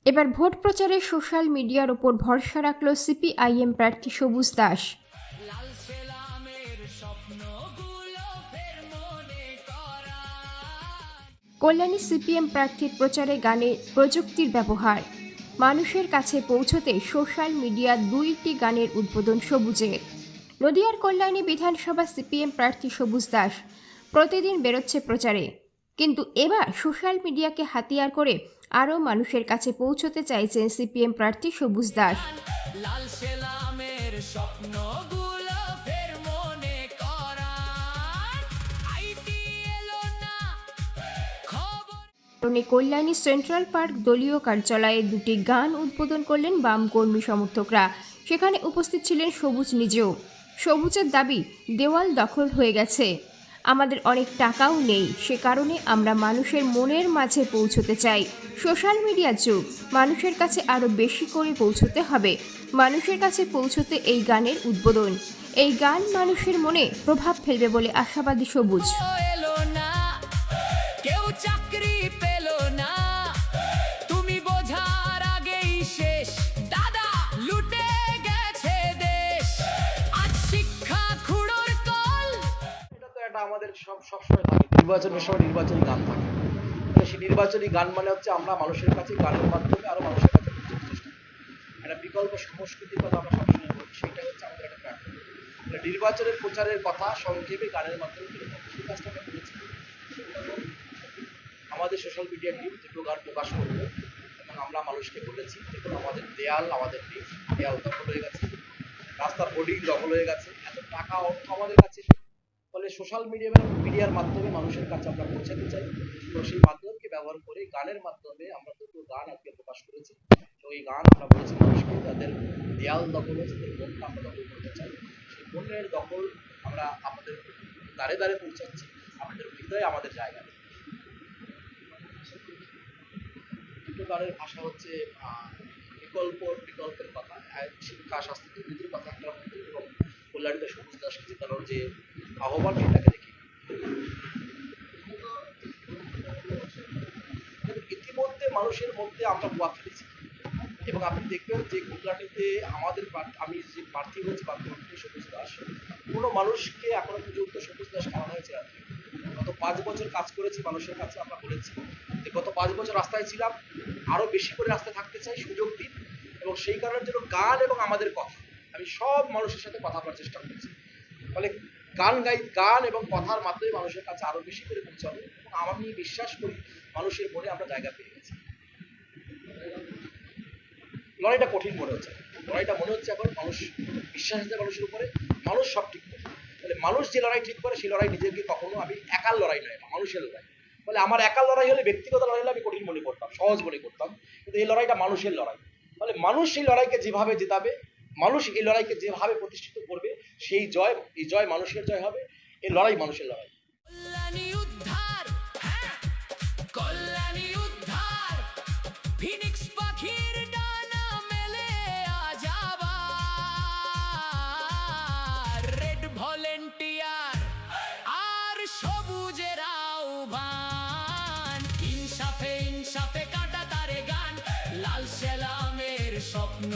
এবার ভোট প্রচারে সোশ্যাল মিডিয়ার ওপর ভরসা রাখল সিপিআইএম প্রার্থী সবুজ দাস। কল্যাণী সিপিএম প্রার্থীর প্রচারে গানে প্রযুক্তির ব্যবহার, মানুষের কাছে পৌঁছতে সোশ্যাল মিডিয়ার 2টি গানের উদ্বোধন সবুজের। নদিয়ার কল্যাণী বিধানসভা সিপিএম প্রার্থী সবুজ দাস প্রতিদিন বেরোচ্ছে প্রচারে, কিন্তু এবার সোশ্যাল মিডিয়াকে হাতিয়ার করে আরও মানুষের কাছে পৌঁছতে চাইছেন সিপিএম প্রার্থী সবুজ দাস। কল্যাণী সেন্ট্রাল পার্ক দলীয় কার্যালয়ে 2টি গান উদ্বোধন করলেন বাম কর্মী সমর্থকরা। সেখানে উপস্থিত ছিলেন সবুজ নিজেও। সবুজের দাবি, দেওয়াল দখল হয়ে গেছে, আমাদের অনেক টাকাও নেই, সে কারণে আমরা মানুষের মনের মাঝে পৌঁছতে চাই। সোশ্যাল মিডিয়ার যুগ, মানুষের কাছে আরও বেশি করে পৌঁছতে হবে। মানুষের কাছে পৌঁছতে এই গানের উদ্বোধন। এই গান মানুষের মনে প্রভাব ফেলবে বলে আশাবাদী সবুজ। আমাদের সবসময় থাকে, নির্বাচনের সময় নির্বাচনী গান থাকে। সেই নির্বাচনী গান মানে হচ্ছে আমরা মানুষের কাছে গানের মাধ্যমে আরো মানুষের কাছে পৌঁছাতে চেষ্টা করি। একটা বিকল্প সংস্কৃতির কথা আমরা সবসময় বলি, সেটা হচ্ছে আমাদের একটা প্রার্থনা। নির্বাচনের প্রচারের কথা সংক্ষেপে গানের মাধ্যমে তুলে ধরা, সেই কাজটা আমরা করেছি। আমাদের সোশ্যাল মিডিয়া টিম দুটো গান প্রকাশ করবে এবং আমরা মানুষকে বলেছি, দেখুন আমাদের দেয়াল দখল হয়ে গেছে, রাস্তার হোর্ডিং দখল হয়ে গেছে, এত টাকা অর্থ আমাদের কাছে। ফলে সোশ্যাল মিডিয়ার মাধ্যমে মানুষের কাছে আমরা পৌঁছাতে চাই এবং সেই মাধ্যমকে ব্যবহার করে গানের মাধ্যমে আমরা দুটো গান আজকে প্রকাশ করেছি। তো এই গান আমরা বলেছি মানুষকে যাদের দেয়াল দখল হয়েছে, তাদের মনটা আমরা দখল করতে চাই। সেই মনের দখল আমরা আমাদের দ্বারে দ্বারে পৌঁছাচ্ছি, আমাদের হৃদয়ে আমাদের জায়গা। দুটো গানের ভাষা হচ্ছে বিকল্পের কথা, শিক্ষা, স্বাস্থ্য, দুর্নীতির কথা একটা এবং কল্যাণীতে সবুজ দাসকে জেতানোর যে আহ্বান, সেটাকে দেখি। ইতিমধ্যে মানুষের মধ্যে আমরা প্রভাব ফেলেছি এবং আপনি দেখবেন যে কল্যাণীতে আমি যে প্রার্থী হয়েছি সবুজ দাস, কোনো মানুষকে এখনো পর্যন্ত সবুজ দাস কেমন হয়েছে। গত 5 বছর কাজ করেছি মানুষের কাছে, আমরা বলেছি যে গত 5 বছর রাস্তায় ছিলাম, আরো বেশি করে রাস্তায় থাকতে চাই, সুযোগ দিন। এবং সেই কারণের জন্য গান এবং আমাদের কথা, আমি সব মানুষের সাথে কথা বলার চেষ্টা করছি। ফলে গান এবং কথার মাধ্যমে মানুষের কাছে আরো বেশি করে পৌঁছাবে এবং আমি বিশ্বাস করি মানুষের মনে আমরা জায়গা পেয়ে গেছি। লড়াইটা কঠিন মনে হচ্ছে, এখন মানুষ বিশ্বাস আছে মানুষের উপরে, মানুষ সব ঠিক করে। তাহলে মানুষ যে লড়াই ঠিক করে সেই লড়াই নিজেকে কখনো, আমি একার লড়াই নয়, এটা মানুষের লড়াই। ফলে আমার একার লড়াই হলে, ব্যক্তিগত লড়াই হলে আমি কঠিন মনে করতাম, সহজ মনে করতাম, কিন্তু এই লড়াইটা মানুষের লড়াই। ফলে মানুষ সেই লড়াইকে যেভাবে জেতাবে, মানুষ এই লড়াইকে যেভাবে প্রতিষ্ঠিত করবে, এই জয় মানুষের জয় হবে। এই লড়াই মানুষের লড়াই। ইনসাফে কাটা তারে গান, লাল সেলামের স্বপ্ন।